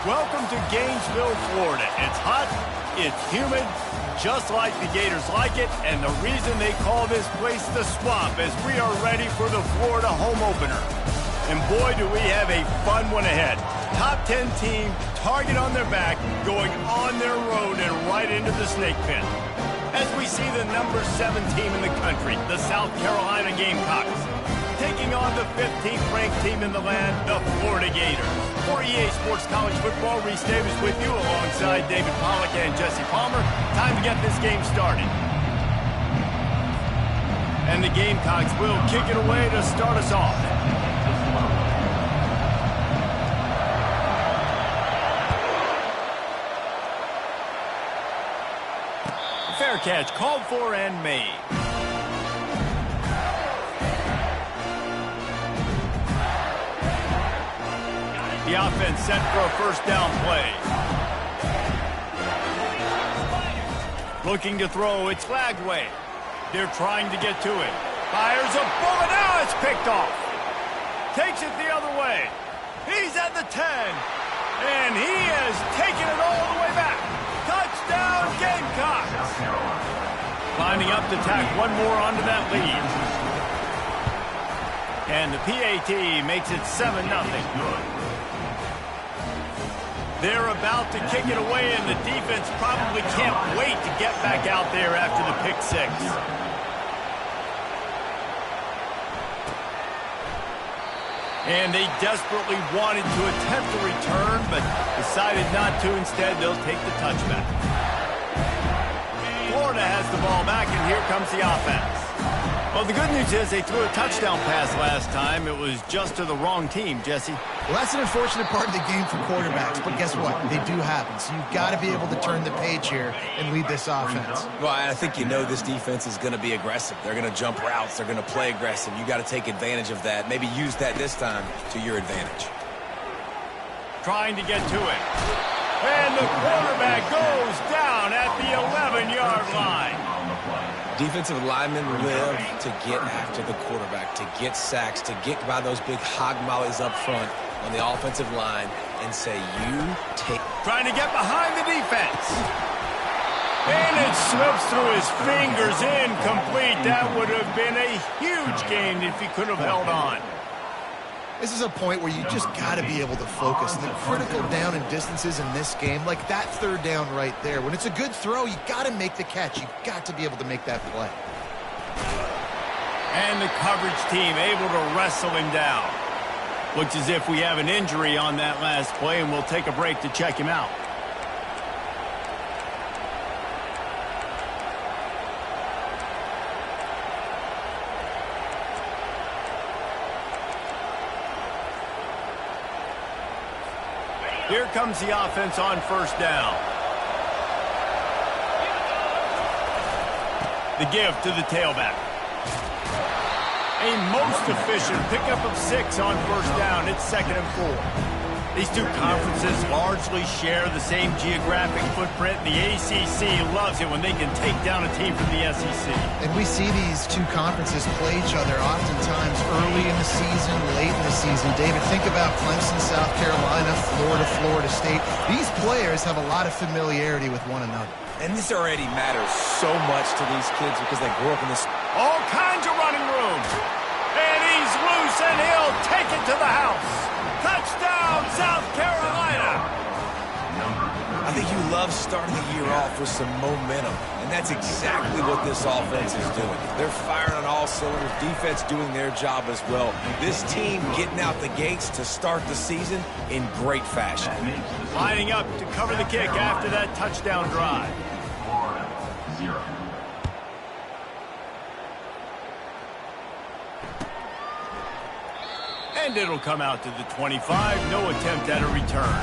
Welcome to Gainesville, Florida. It's hot, it's humid, just like the Gators like it, and the reason they call this place the Swamp is we are ready for the Florida home opener. And boy, do we have a fun one ahead. Top 10 team, target on their back, going on their road and right into the snake pit. As we see the number 7 team in the country, the South Carolina Gamecocks, taking on the 15th ranked team in the land, the Florida Gators. For EA Sports College Football, Reese Davis with you alongside David Pollack and Jesse Palmer. Time to get this game started. And the Gamecocks will kick it away to start us off. Fair catch called for and made. The offense set for a first down play. Looking to throw, it's Lagway. They're trying to get to it. Fires a bullet, now it's picked off. Takes it the other way. He's at the 10. And he has taken it all the way back. Touchdown, Gamecocks. Lining up to tack one more onto that lead. And the PAT makes it 7-0. They're about to kick it away, and the defense probably can't wait to get back out there after the pick six. And they desperately wanted to attempt a return, but decided not to. Instead, they'll take the touchback. Florida has the ball back, and here comes the offense. Well, the good news is they threw a touchdown pass last time. It was just to the wrong team, Jesse. Well, that's an unfortunate part of the game for quarterbacks, but guess what? They do happen, so you've got to be able to turn the page here and lead this offense. Well, I think you know this defense is going to be aggressive. They're going to jump routes. They're going to play aggressive. You got to take advantage of that. Maybe use that this time to your advantage. Trying to get to it. And the quarterback goes down at the 11-yard line. Defensive linemen live to get after the quarterback, to get sacks, to get by those big hog mollies up front on the offensive line and say, you take... Trying to get behind the defense. And it slips through his fingers, incomplete. That would have been a huge gain if he could have held on. This is a point where you just got to be able to focus. The critical down and distances in this game, like that third down right there. When it's a good throw, you got to make the catch. You've got to be able to make that play. And the coverage team able to wrestle him down. Looks as if we have an injury on that last play, and we'll take a break to check him out. Here comes the offense on first down. The give to the tailback. A most efficient pickup of 6 on first down. It's 2nd and 4. These two conferences largely share the same geographic footprint. The ACC loves it when they can take down a team from the SEC. And we see these two conferences play each other oftentimes early in the season, late in the season. David, think about Clemson, South Carolina, Florida, Florida State. These players have a lot of familiarity with one another. And this already matters so much to these kids because they grew up in this... All kinds of running room. And he's loose, and he'll house. Touchdown, South Carolina. I think you love starting the year off with some momentum, and that's exactly what this offense is doing. They're firing on all cylinders, defense doing their job as well. This team getting out the gates to start the season in great fashion. Lining up to cover the kick after that touchdown drive. And it'll come out to the 25. No attempt at a return.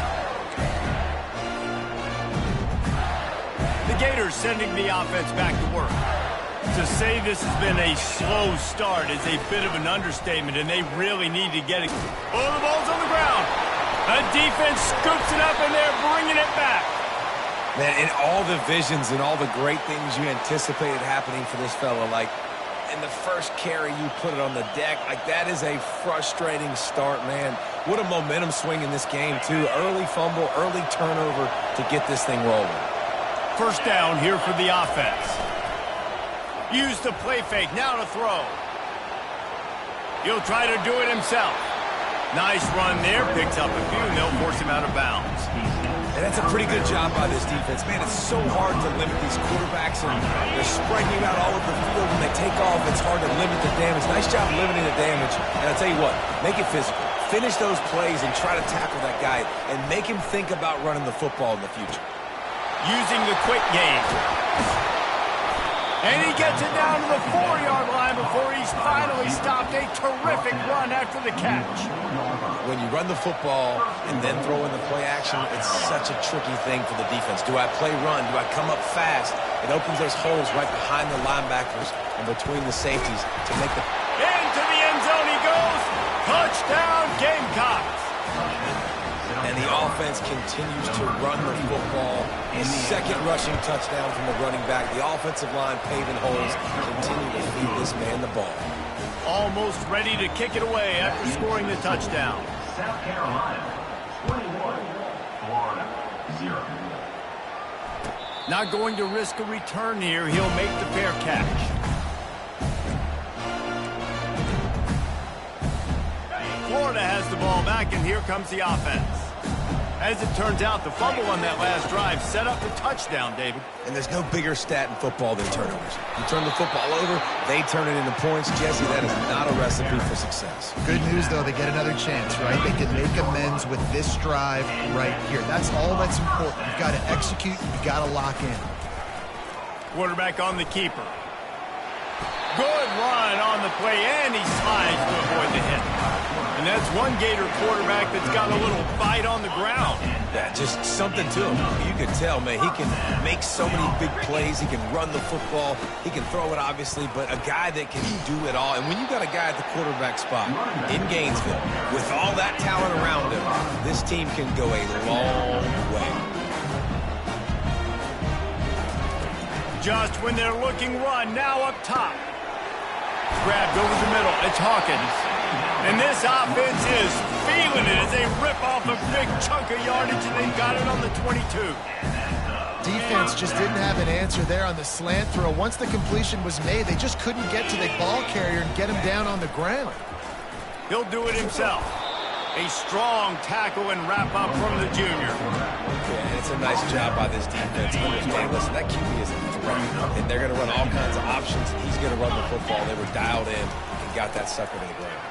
The Gators sending the offense back to work. To say this has been a slow start is a bit of an understatement, and they really need to get it. Oh, the ball's on the ground. A defense scoops it up, and they're bringing it back. Man, in all the visions and all the great things you anticipated happening for this fella, like in the first carry you put it on the deck, like that is a frustrating start, man. What a momentum swing in this game, too. Early fumble, early turnover to get this thing rolling. First down here for the offense. Use the play fake, now to throw. He'll try to do it himself. Nice run there, picks up a few, and they'll force him out of bounds. And that's a pretty good job by this defense. Man, it's so hard to limit these quarterbacks, and they're spreading you out all over the field. When they take off, it's hard to limit the damage. Nice job limiting the damage. And I'll tell you what, make it physical. Finish those plays and try to tackle that guy and make him think about running the football in the future. Using the quick game. And he gets it down to the 4-yard line before he's finally stopped. A terrific run after the catch. When you run the football and then throw in the play action, it's such a tricky thing for the defense. Do I play run? Do I come up fast? It opens those holes right behind the linebackers and between the safeties to make the... Into the end zone he goes. Touchdown, Gamecocks. And the offense continues to run the football. A second rushing touchdown from the running back. The offensive line paving holes. Continue to feed this man the ball. Almost ready to kick it away after scoring the touchdown. South Carolina, 21, Florida, 0. Not going to risk a return here. He'll make the fair catch. Florida has the ball back, and here comes the offense. As it turns out, the fumble on that last drive set up the touchdown, David. And there's no bigger stat in football than turnovers. You turn the football over, they turn it into points. Jesse, that is not a recipe for success. Good news, though, they get another chance, right? They can make amends with this drive right here. That's all that's important. You've got to execute, you've got to lock in. Quarterback on the keeper. Good run on the play, and he slides to avoid the hit. And that's one Gator quarterback that's got a little bite on the ground. Yeah, just something to him. You can tell, man, he can make so many big plays. He can run the football. He can throw it, obviously, but a guy that can do it all. And when you got a guy at the quarterback spot in Gainesville, with all that talent around him, this team can go a long way. Just when they're looking run, now up top. Grabbed over the middle. It's Hawkins. And this offense is feeling it as they rip off a big chunk of yardage, and they got it on the 22. Defense just didn't have an answer there on the slant throw. Once the completion was made, they just couldn't get to the ball carrier and get him down on the ground. He'll do it himself. A strong tackle and wrap up from the junior. Yeah, it's a nice job by this defense. Understand, listen, that QB is a threat, and they're going to run all kinds of options. He's going to run the football. They were dialed in and got that sucker to the ground.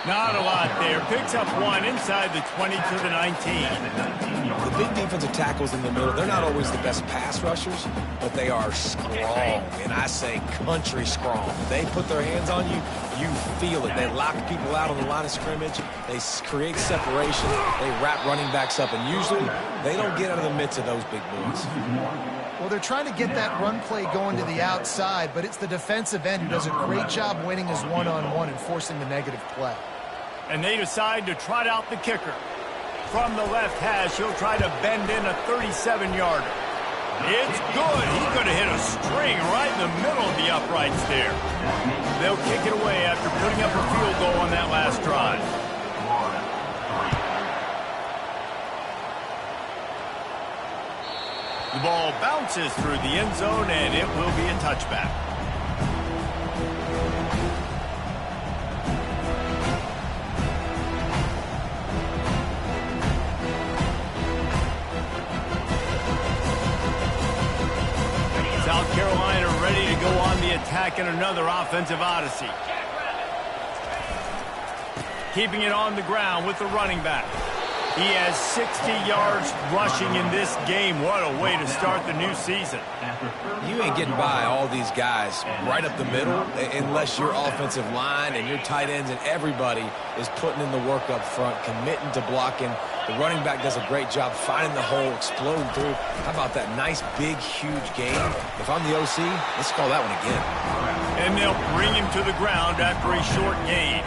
Not a lot there. Picks up one inside the 20 to the 19. The big defensive tackles in the middle, they're not always the best pass rushers, but they are strong, and I say country strong. They put their hands on you, you feel it. They lock people out on the line of scrimmage. They create separation. They wrap running backs up, and usually they don't get out of the midst of those big boys. Well, they're trying to get that run play going to the outside, but it's the defensive end who does a great job winning his one-on-one and forcing the negative play. And they decide to trot out the kicker. From the left hash, he'll try to bend in a 37-yarder. It's good. He could have hit a string right in the middle of the uprights there. They'll kick it away after putting up a field goal on that last drive. The ball bounces through the end zone, and it will be a touchback. back in another offensive odyssey. Keeping it on the ground with the running back. He has 60 yards rushing in this game. What a way to start the new season. You ain't getting by all these guys right up the middle unless your offensive line and your tight ends and everybody is putting in the work up front, committing to blocking. The running back does a great job finding the hole, exploding through. How about that nice, big, huge gain? If I'm the OC, let's call that one again. And they'll bring him to the ground after a short gain.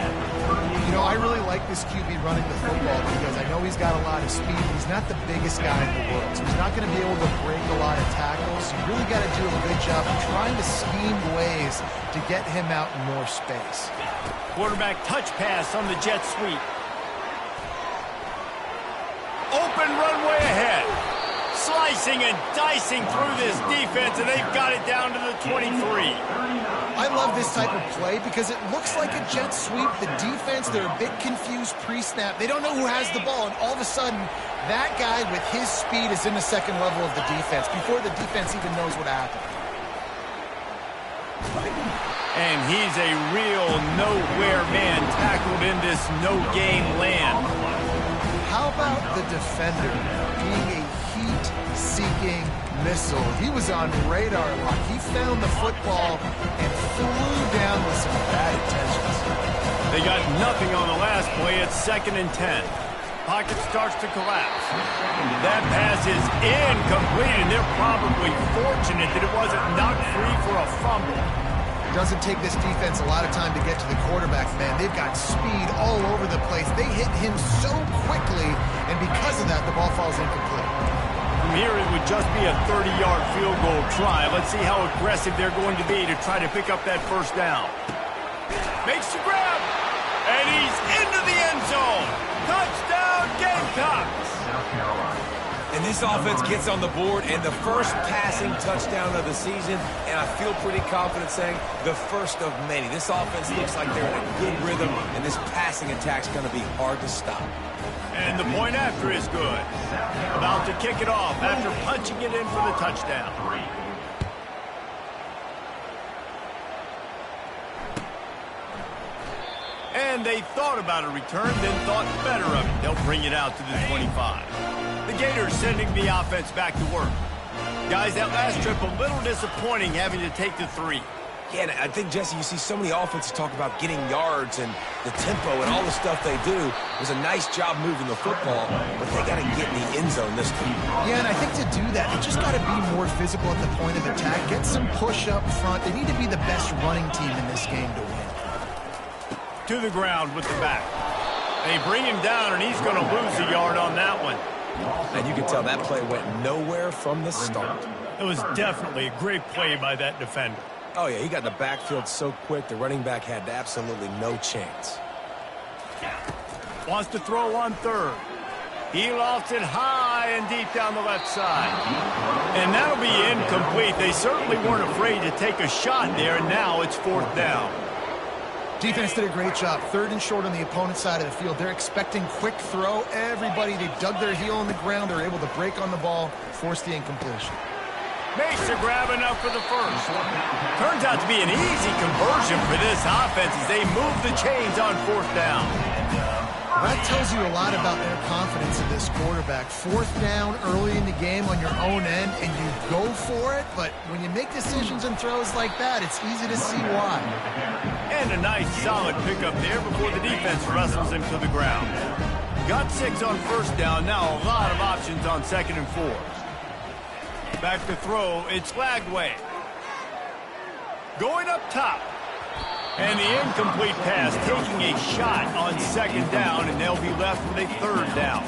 You know, I really like this QB running the football because I know he's got a lot of speed. He's not the biggest guy in the world, so he's not going to be able to break a lot of tackles. You really got to do a good job of trying to scheme ways to get him out in more space. Quarterback touch pass on the jet sweep. Open runway ahead. Slicing and dicing through this defense, and they've got it down to the 23. I love this type of play because it looks like a jet sweep. The defense, they're a bit confused pre-snap. They don't know who has the ball, and all of a sudden, that guy with his speed is in the second level of the defense before the defense even knows what happened. And he's a real nowhere man tackled in this no-gain land. How about the defender being a heat-seeking missile? He was on radar lock. He found the football and flew down with some bad intentions. They got nothing on the last play. It's 2nd and 10. Pocket starts to collapse. That pass is incomplete, and they're probably fortunate that it wasn't knocked free for a fumble. Doesn't take this defense a lot of time to get to the quarterback, man. They've got speed all over the place. They hit him so quickly, and because of that, the ball falls incomplete. From here, it would just be a 30-yard field goal try. Let's see how aggressive they're going to be to try to pick up that first down. Makes the grab, and he's into the end zone. Touchdown, Gamecocks! South Carolina. And this offense gets on the board, and the first passing touchdown of the season, and I feel pretty confident saying the first of many. This offense looks like they're in a good rhythm, and this passing attack's going to be hard to stop. And the point after is good. About to kick it off after punching it in for the touchdown. And they thought about a return, then thought better of it. They'll bring it out to the 25. The Gators sending the offense back to work. Guys, that last trip a little disappointing having to take the 3. Yeah, and I think, Jesse, you see so many offenses talk about getting yards and the tempo and all the stuff they do. It was a nice job moving the football, but they got to get in the end zone this time. Yeah, and I think to do that, they just got to be more physical at the point of attack. Get some push up front. They need to be the best running team in this game to win. To the ground with the back. They bring him down, and he's going to lose a yard on that one. And you can tell that play went nowhere from the start. It was definitely a great play by that defender. Oh, yeah, he got in the backfield so quick, the running back had absolutely no chance. Wants to throw on 3rd. He lofts it high and deep down the left side. And that'll be incomplete. They certainly weren't afraid to take a shot there, and now it's 4th down. Defense did a great job. 3rd and short on the opponent's side of the field. They're expecting quick throw. Everybody, they dug their heel on the ground. They're able to break on the ball, force the incompletion. Makes a grab enough for the first. Turns out to be an easy conversion for this offense as they move the chains on 4th down. That tells you a lot about their confidence in this quarterback. 4th down early in the game on your own end, and you go for it, but when you make decisions and throws like that, it's easy to see why. And a nice solid pickup there before the defense wrestles him to the ground. Got 6 on 1st down, now a lot of options on 2nd and 4. Back to throw, it's Lagway. Going up top. And the incomplete pass taking a shot on 2nd down, and they'll be left with a 3rd down.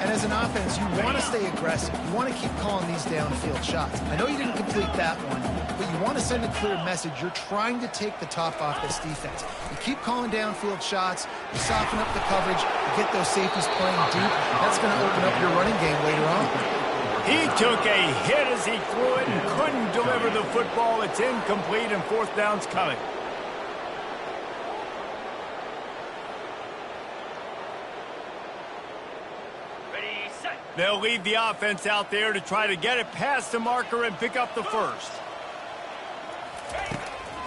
And as an offense, you want to stay aggressive. You want to keep calling these downfield shots. I know you didn't complete that one, but you want to send a clear message. You're trying to take the top off this defense. You keep calling downfield shots, you soften up the coverage, you get those safeties playing deep. That's going to open up your running game later on. He took a hit as he threw it and couldn't deliver the football. It's incomplete, and 4th down's coming. They'll leave the offense out there to try to get it past the marker and pick up the first.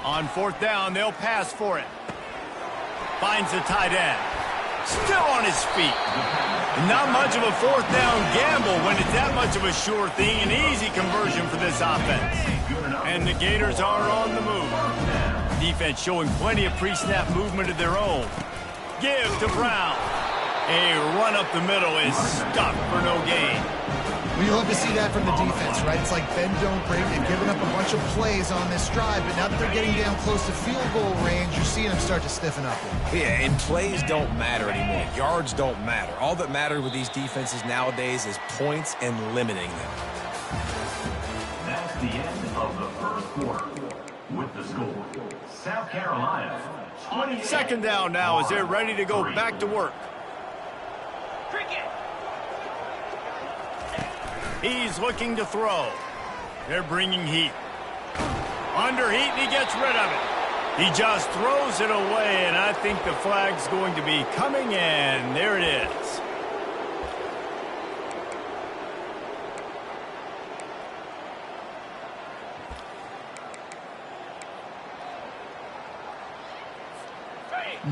On fourth down, they'll pass for it. Finds the tight end. Still on his feet. Not much of a fourth down gamble when it's that much of a sure thing. An easy conversion for this offense. And the Gators are on the move. Defense showing plenty of pre-snap movement of their own. Give to Brown. A run up the middle is stuck for no gain. We love to see that from the defense, right? It's like bend, don't break. They've given up a bunch of plays on this drive, but now that they're getting down close to field goal range, you're seeing them start to stiffen up. Yeah, and plays don't matter anymore. Yards don't matter. All that matters with these defenses nowadays is points and limiting them. That's the end of the first quarter. With the score, South Carolina 28. Second down now as they're ready to go back to work. He's looking to throw. They're bringing heat. Under heat, and he gets rid of it. He just throws it away, and I think the flag's going to be coming in. There it is.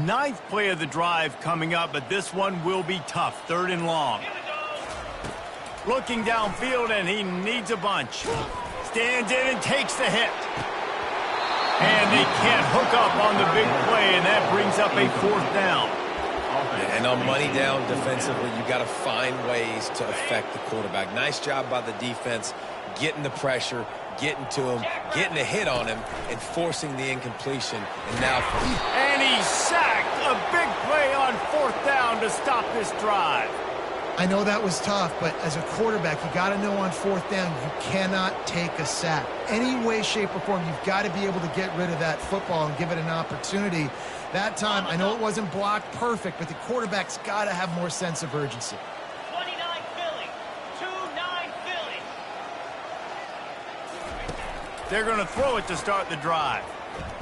Ninth play of the drive coming up, but this one will be tough. Third and long. Looking downfield, and he needs a bunch. Stands in and takes the hit. And they can't hook up on the big play, and that brings up a fourth down. And on money down defensively, you got to find ways to affect the quarterback. Nice job by the defense, getting the pressure, getting to him, getting a hit on him, and forcing the incompletion. And he's sacked. A big play on fourth down to stop this drive. I know that was tough, but as a quarterback, you got to know on fourth down, you cannot take a sack. Any way, shape, or form, you've got to be able to get rid of that football and give it an opportunity. That time, I know it wasn't blocked perfect, but the quarterback's got to have more sense of urgency. 29 Philly, 2-9 Philly. They're going to throw it to start the drive.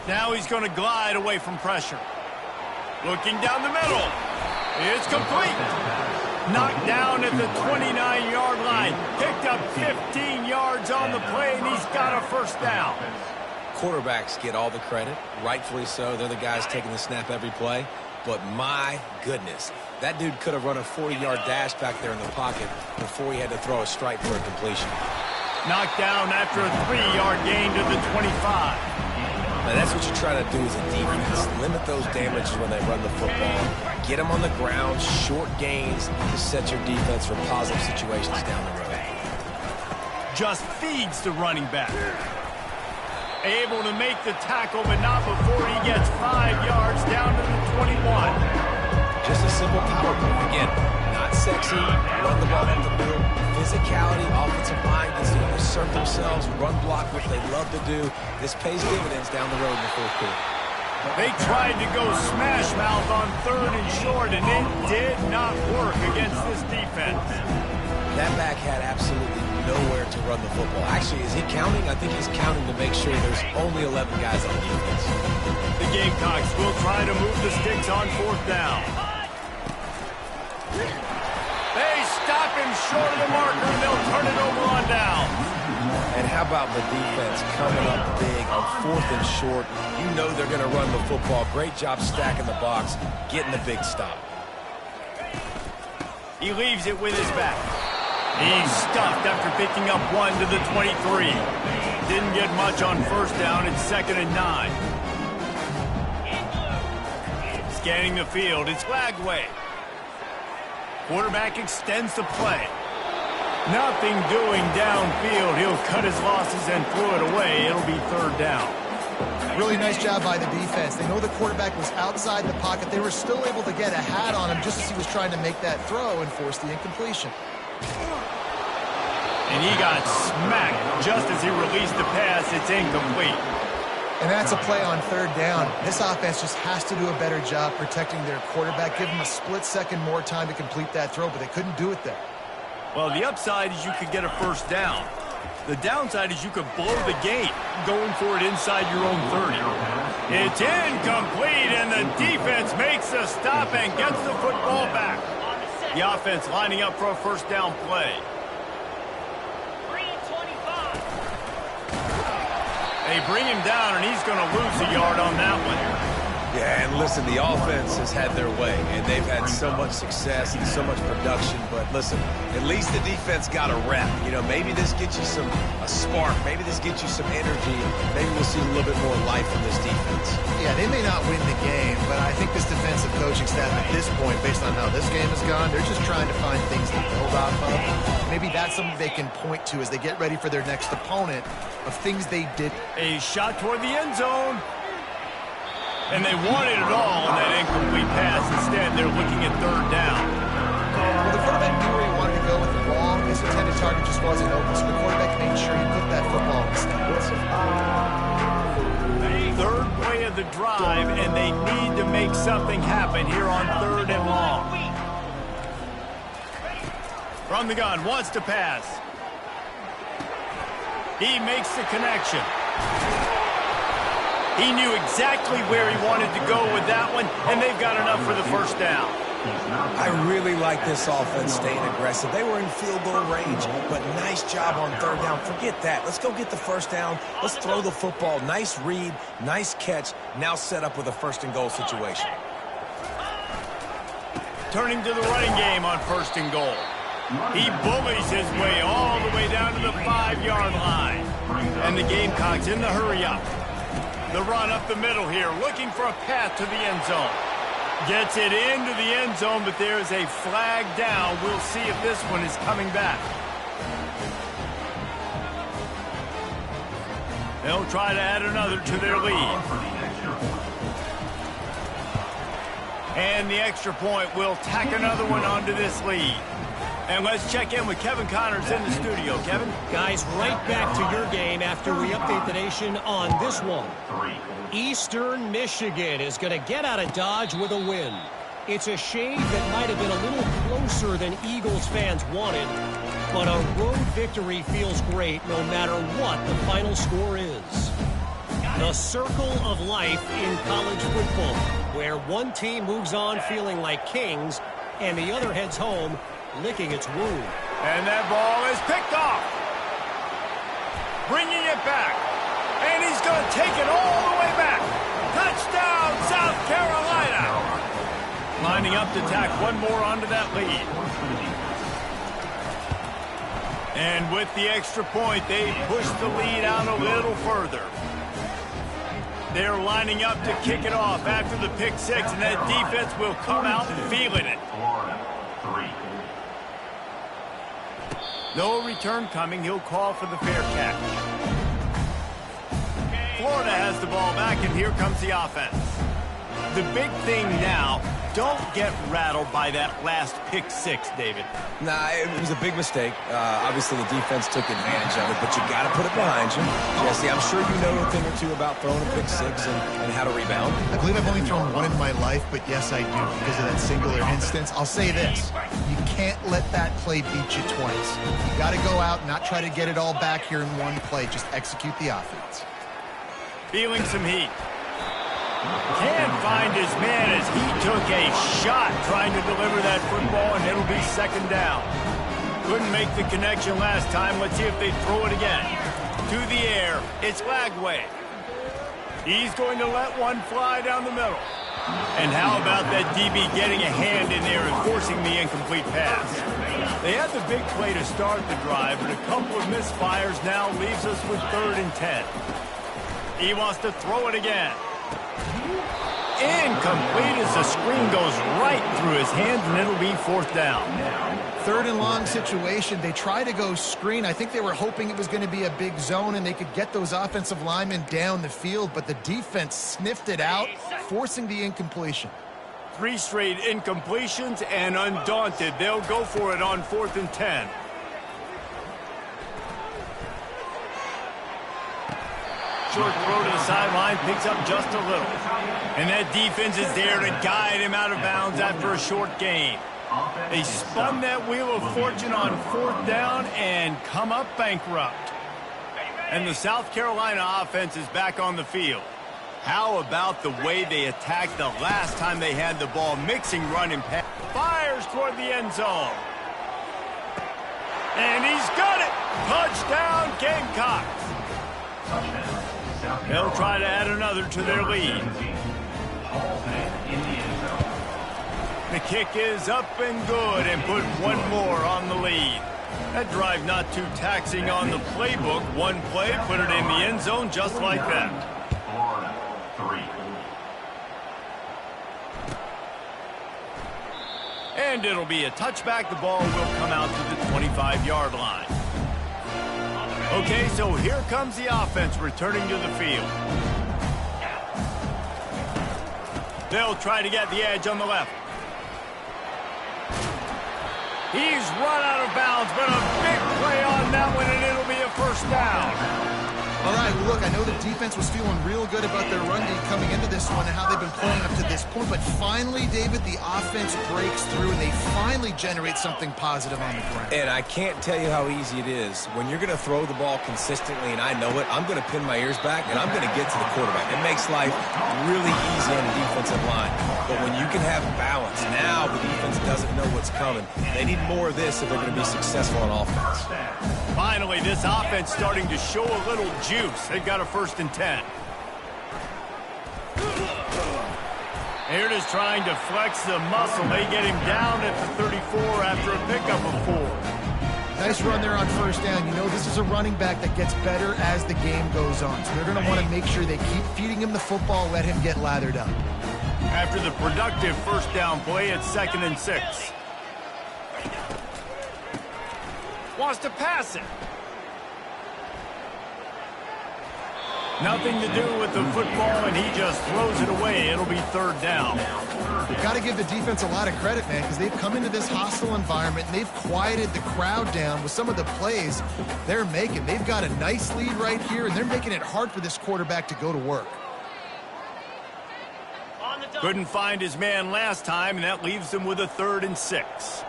Now he's going to glide away from pressure. Looking down the middle. It's complete. Knocked down at the 29-yard line. Picked up 15 yards on the play, and he's got a first down. Quarterbacks get all the credit, rightfully so. They're the guys taking the snap every play. But my goodness, that dude could have run a 40-yard dash back there in the pocket before he had to throw a strike for a completion. Knocked down after a 3-yard gain to the 25. Now, that's what you try to do as a defense. Limit those damages when they run the football. Get them on the ground, short gains to set your defense for positive situations down the road. Just feeds the running back. Able to make the tackle, but not before he gets 5 yards down to the 21. Just a simple power play. Again, not sexy, run the ball up the middle. Physicality, offensive line gets to assert themselves, run block, which they love to do. This pays dividends down the road in the fourth quarter. They tried to go smash mouth on third and short, and it did not work against this defense. That back had absolutely nowhere to run the football. Actually, is he counting? I think he's counting to make sure there's only 11 guys on defense. The Gamecocks will try to move the sticks on fourth down. They stop him short of the marker, and they'll turn it over on down. And how about the defense coming up big on fourth and short? You know they're going to run the football. Great job stacking the box, getting the big stop. He leaves it with his back. He's stuffed after picking up one to the 23. Didn't get much on first down. It's 2nd and 9. Scanning the field, it's Lagway. Quarterback extends the play. Nothing doing downfield. He'll cut his losses and throw it away. It'll be third down. Really nice job by the defense. They know the quarterback was outside the pocket. They were still able to get a hat on him just as he was trying to make that throw and force the incompletion. And he got smacked just as he released the pass. It's incomplete. And that's a play on third down. This offense just has to do a better job protecting their quarterback. Give him a split second more time to complete that throw, but they couldn't do it there. Well, the upside is you could get a first down. The downside is you could blow the game going for it inside your own 30. It's incomplete, and the defense makes a stop and gets the football back. The offense lining up for a first down play. They bring him down, and he's going to lose a yard on that one. Yeah, and listen, the offense has had their way, and they've had so much success and so much production. But listen, at least the defense got a rep. You know, maybe this gets you a spark. Maybe this gets you some energy. Maybe we'll see a little bit more life from this defense. Yeah, they may not win the game, but I think this defensive coaching staff at this point, based on how this game has gone, they're just trying to find things to build off of. Maybe that's something they can point to as they get ready for their next opponent of things they did. A shot toward the end zone. And they wanted it all on that incomplete pass. Instead, they're looking at third down. Well, the quarterback knew where he wanted to go with the ball. His intended target just wasn't open, so the quarterback made sure he put that football in the stands. Third play of the drive, and they need to make something happen here on third and long. From the gun, wants to pass. He makes the connection. He knew exactly where he wanted to go with that one, and they've got enough for the first down. I really like this offense staying aggressive. They were in field goal range, but nice job on third down. Forget that. Let's go get the first down. Let's throw the football. Nice read, nice catch. Now set up with a first and goal situation. Turning to the running game on first and goal. He bullies his way all the way down to the 5-yard line. And the Gamecocks in the hurry up. The run up the middle here, looking for a path to the end zone. Gets it into the end zone, but there's a flag down. We'll see if this one is coming back. They'll try to add another to their lead. And the extra point will tack another one onto this lead. And let's check in with Kevin Connors in the studio. Kevin? Guys, right back to your game after we update the nation on this one. Eastern Michigan is going to get out of Dodge with a win. It's a shame that might have been a little closer than Eagles fans wanted, but a road victory feels great no matter what the final score is. The circle of life in college football, where one team moves on feeling like kings and the other heads home licking its wound. And that ball is picked off. Bringing it back. And he's going to take it all the way back. Touchdown, South Carolina. Lining up to tack one more onto that lead. And with the extra point, they push the lead out a little further. They're lining up to kick it off after the pick six, and that defense will come out feeling it. No return coming. He'll call for the fair catch. Florida has the ball back, and here comes the offense. The big thing now, don't get rattled by that last pick six, David. Nah, it was a big mistake. Obviously, the defense took advantage of it, but you got to put it behind you. Jesse, I'm sure you know a thing or two about throwing a pick six and how to rebound. I believe I've only thrown one in my life, but yes, I do because of that singular instance. I'll say this. You can't let that play beat you twice. You got to go out and not try to get it all back here in one play. Just execute the offense. Feeling some heat. Can't find his man as he took a shot trying to deliver that football, and it'll be second down. Couldn't make the connection last time. Let's see if they throw it again. To the air, it's Lagway. He's going to let one fly down the middle. And how about that DB getting a hand in there and forcing the incomplete pass? They had the big play to start the drive, but a couple of misfires now leaves us with 3rd and 10. He wants to throw it again. Incomplete as the screen goes right through his hands, and it'll be 4th down. 3rd and long situation. They try to go screen. I think they were hoping it was going to be a big zone and they could get those offensive linemen down the field, but the defense sniffed it out, forcing the incompletion. 3 straight incompletions, and undaunted, they'll go for it on 4th and 10. Short throw to the sideline, picks up just a little. And that defense is there to guide him out of bounds after a short gain. They spun that wheel of fortune on 4th down and come up bankrupt. And the South Carolina offense is back on the field. How about the way they attacked the last time they had the ball, mixing run and pass. Fires toward the end zone. And he's got it! Touchdown, Gamecocks! They'll try to add another to their lead. The kick is up and good and put one more on the lead. That drive not too taxing on the playbook. One play, put it in the end zone just like that. Florida, 3. And it'll be a touchback. The ball will come out to the 25-yard line. Okay, so here comes the offense returning to the field. They'll try to get the edge on the left. He's run out of bounds, but a big play on that one, and it'll be a first down. All right, well, look, I know the defense was feeling real good about their run D coming into this one and how they've been playing up to this point, but finally, David, the offense breaks through, and they finally generate something positive on the ground. And I can't tell you how easy it is. When you're going to throw the ball consistently, and I know it, I'm going to pin my ears back, and I'm going to get to the quarterback. It makes life really easy on the defensive line. But when you can have balance, now the defense doesn't know what's coming. They need more of this if they're going to be successful on offense. Finally, this offense starting to show a little juice. They've got a 1st and 10. Here it is trying to flex the muscle. They get him down at the 34 after a pickup of 4. Nice run there on 1st down. You know, this is a running back that gets better as the game goes on. So they're going to want to make sure they keep feeding him the football, let him get lathered up. After the productive 1st down play, it's 2nd and 6. Wants to pass it. Nothing to do with the football, and he just throws it away. It'll be 3rd down. You've got to give the defense a lot of credit, man, because they've come into this hostile environment, and they've quieted the crowd down with some of the plays they're making. They've got a nice lead right here, and they're making it hard for this quarterback to go to work. Couldn't find his man last time, and that leaves them with a 3rd and 6.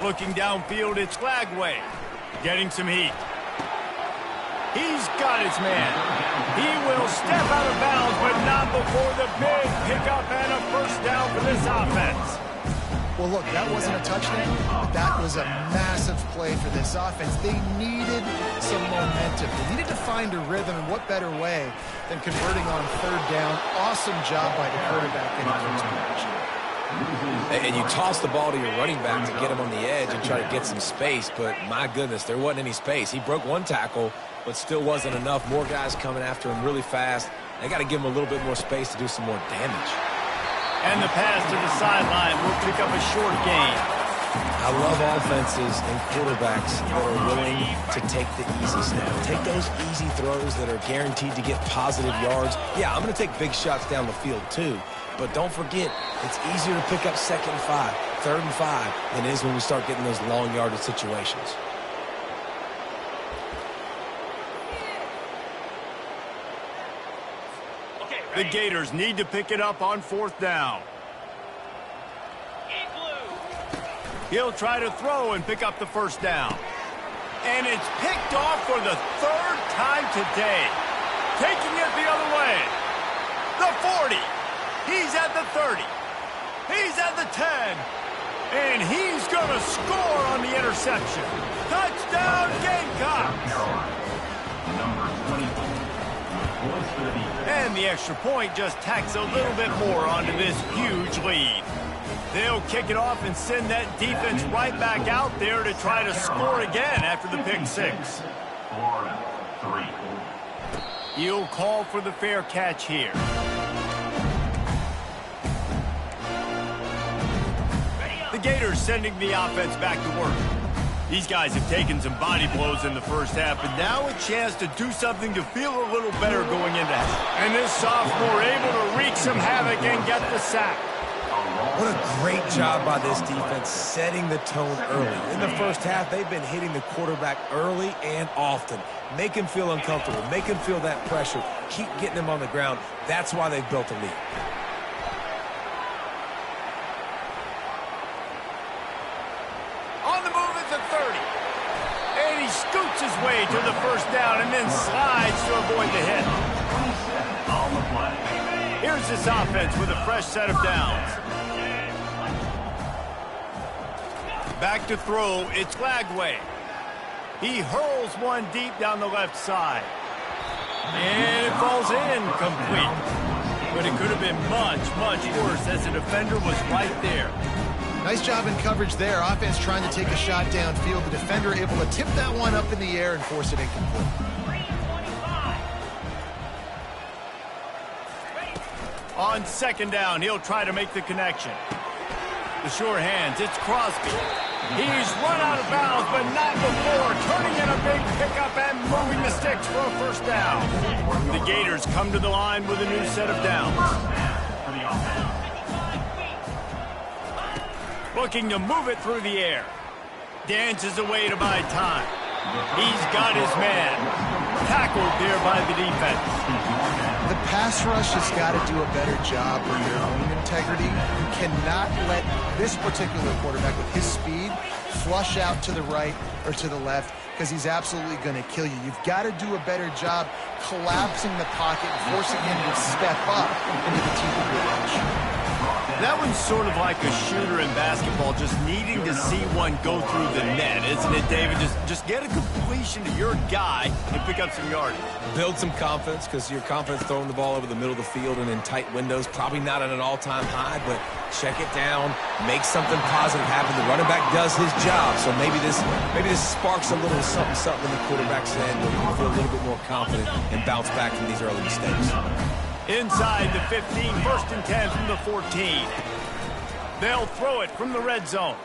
Looking downfield, it's Lagway. Getting some heat. He's got his man. He will step out of bounds, but not before the big pickup and a 1st down for this offense. Well, look, that wasn't a touchdown, but that was a massive play for this offense. They needed some momentum. They needed to find a rhythm, and what better way than converting on 3rd down. Awesome job by the quarterback getting into action. And you toss the ball to your running back to get him on the edge and try to get some space, but my goodness, there wasn't any space. He broke one tackle, but still wasn't enough. More guys coming after him really fast. They got to give him a little bit more space to do some more damage. And the pass to the sideline will pick up a short gain. I love offenses and quarterbacks that are willing to take the easy snap. Take those easy throws that are guaranteed to get positive yards. Yeah, I'm going to take big shots down the field too. But don't forget, it's easier to pick up 2nd and 5, 3rd and 5 than it is when we start getting those long yardage situations. The Gators need to pick it up on 4th down. He'll try to throw and pick up the 1st down. And it's picked off for the 3rd time today. Taking it the other way. The 40. He's at the 30. He's at the 10. And he's going to score on the interception. Touchdown, Gamecocks. Number 24. And the extra point just tacks a little bit more onto this huge lead. They'll kick it off and send that defense right back out there to try to score again after the pick 6. Florida, 3. He'll call for the fair catch here. The Gators sending the offense back to work. These guys have taken some body blows in the 1st half, but now a chance to do something to feel a little better going into half. And this sophomore able to wreak some havoc and get the sack. What a great job by this defense setting the tone early. In the 1st half, they've been hitting the quarterback early and often. Make him feel uncomfortable. Make him feel that pressure. Keep getting him on the ground. That's why they've built a lead. On the move at the 30. And he scoots his way to the 1st down and then slides to avoid the hit. 27 on the play. Here's this offense with a fresh set of downs. Back to throw, it's Lagway. He hurls one deep down the left side. And it falls in, complete. But it could have been much, much worse as the defender was right there. Nice job in coverage there. Offense trying to take a shot downfield. The defender able to tip that one up in the air and force it incomplete. On second down, he'll try to make the connection. The sure hands, it's Crosby. He's run out of bounds, but not before turning in a big pickup and moving the sticks for a first down. The Gators come to the line with a new set of downs. Looking to move it through the air. Dances away to buy time. He's got his man. Tackled there by the defense. The pass rush has got to do a better job with their own integrity. You cannot let this particular quarterback with his speed flush out to the right or to the left because he's absolutely going to kill you. You've got to do a better job collapsing the pocket and forcing him to step up into the teeth of your rush. That one's sort of like a shooter in basketball, just needing to see one go through the net, isn't it, David? Just get a completion to your guy and pick up some yardage. Build some confidence because your confidence throwing the ball over the middle of the field and in tight windows, probably not at an all-time high, but check it down, make something positive happen. The running back does his job, so maybe this sparks a little something in the quarterback's head where you can feel a little bit more confident and bounce back from these early mistakes. Inside the 15, first and 10 from the 14. They'll throw it from the red zone.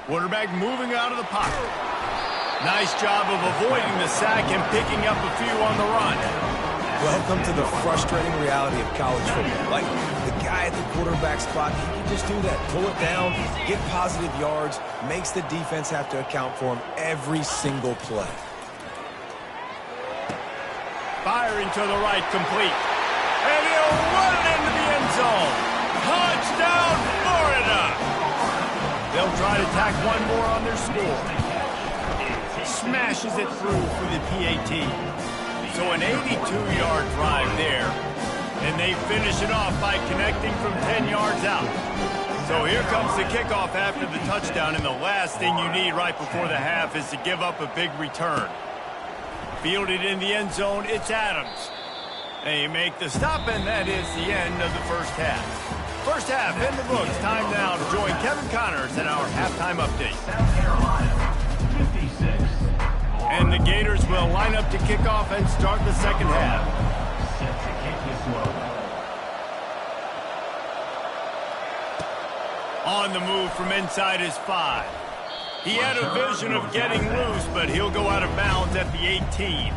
Quarterback moving out of the pocket. Nice job of avoiding the sack and picking up a few on the run. Welcome to the frustrating reality of college football. Like the guy at the quarterback spot, he can just do that. Pull it down, get positive yards, makes the defense have to account for him every single play. Firing to the right, complete. And he'll run it into the end zone. Touchdown, Florida! They'll try to tack one more on their score. Smashes it through for the PAT. So an 82-yard drive there. And they finish it off by connecting from 10 yards out. So here comes the kickoff after the touchdown, and the last thing you need right before the half is to give up a big return. Fielded in the end zone, it's Adams. They make the stop, and that is the end of the first half. First half in the books. Time now to join Kevin Connors in our halftime update. South Carolina, 56. And the Gators will line up to kick off and start the second half. Set to kick this one. On the move from inside his 5. He had a vision of getting loose, but he'll go out of bounds at the 18.